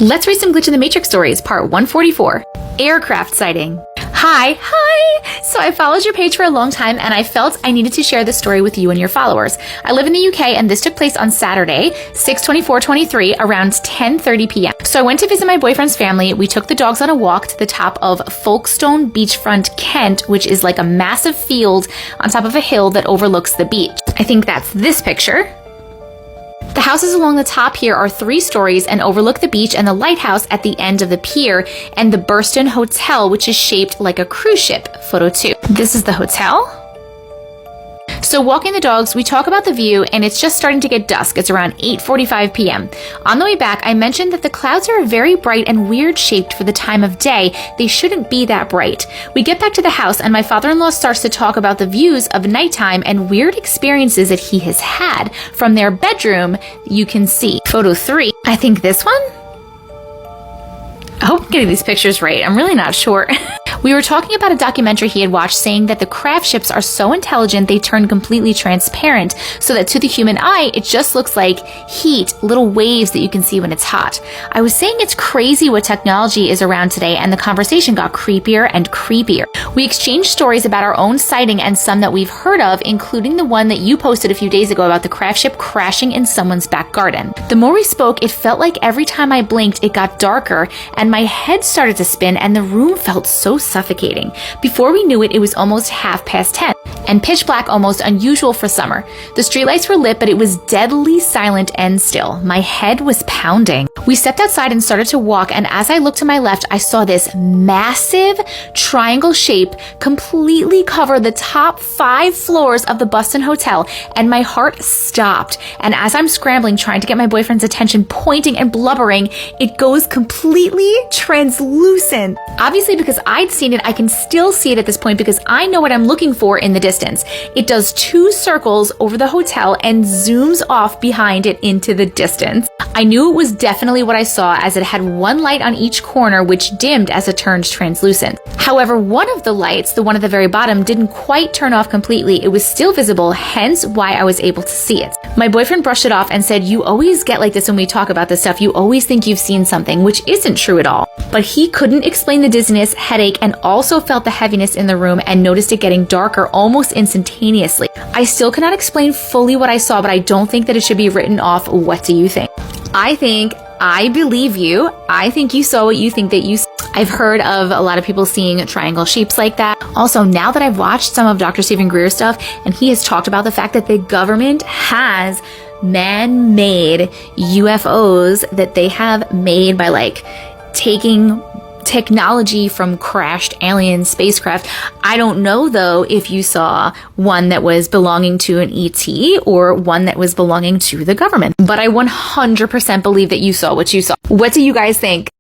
Let's read some Glitch in the Matrix stories, part 144, aircraft sighting. Hi. So I followed your page for a long time and I felt I needed to share this story with you and your followers. I live in the UK and this took place on Saturday, 6/24/23 around 10:30 p.m. So I went to visit my boyfriend's family. We took the dogs on a walk to the top of Folkstone Beachfront, Kent, which is like a massive field on top of a hill that overlooks the beach. I think that's this picture. The houses along the top here are 3 stories and overlook the beach and the lighthouse at the end of the pier and the Burston Hotel, which is shaped like a cruise ship. Photo 2. This is the hotel. So walking the dogs, we talk about the view and it's just starting to get dusk. It's around 8:45 p.m. On the way back, I mentioned that the clouds are very bright and weird shaped for the time of day. They shouldn't be that bright. We get back to the house and my father-in-law starts to talk about the views of nighttime and weird experiences that he has had from their bedroom. You can see photo 3. I think this one? I hope I'm getting these pictures right. I'm really not sure. We were talking about a documentary he had watched saying that the craft ships are so intelligent they turn completely transparent so that to the human eye it just looks like heat, little waves that you can see when it's hot. I was saying it's crazy what technology is around today and the conversation got creepier and creepier. We exchanged stories about our own sighting and some that we've heard of, including the one that you posted a few days ago about the craft ship crashing in someone's back garden. The more we spoke, it felt like every time I blinked it got darker and my head started to spin and the room felt so suffocating. Before we knew it, it was almost 10:30 and pitch black, almost unusual for summer. The streetlights were lit, but it was deadly silent and still. My head was pounding. We stepped outside and started to walk, and as I looked to my left, I saw this massive triangle shape completely cover the top 5 floors of the Burston Hotel, and my heart stopped. And as I'm scrambling, trying to get my boyfriend's attention, pointing and blubbering, it goes completely translucent. Obviously, because I'd seen it, I can still see it at this point because I know what I'm looking for in the distance. It does 2 circles over the hotel and zooms off behind it into the distance. I knew it was definitely what I saw as it had 1 light on each corner which dimmed as it turned translucent. However, one of the lights, the one at the very bottom, didn't quite turn off completely. It was still visible, hence why I was able to see it. My boyfriend brushed it off and said, "You always get like this when we talk about this stuff. You always think you've seen something," which isn't true at all. But he couldn't explain the dizziness, headache, and also felt the heaviness in the room and noticed it getting darker almost instantaneously. I still cannot explain fully what I saw, but I don't think that it should be written off. What do you think? I believe you. I think you saw what you think that you saw. I've heard of a lot of people seeing triangle shapes like that. Also, now that I've watched some of Dr. Stephen Greer's stuff, and he has talked about the fact that the government has man-made UFOs that they have made by like taking technology from crashed alien spacecraft. I don't know though if you saw one that was belonging to an ET or one that was belonging to the government, but I 100% believe that you saw what you saw. What do you guys think?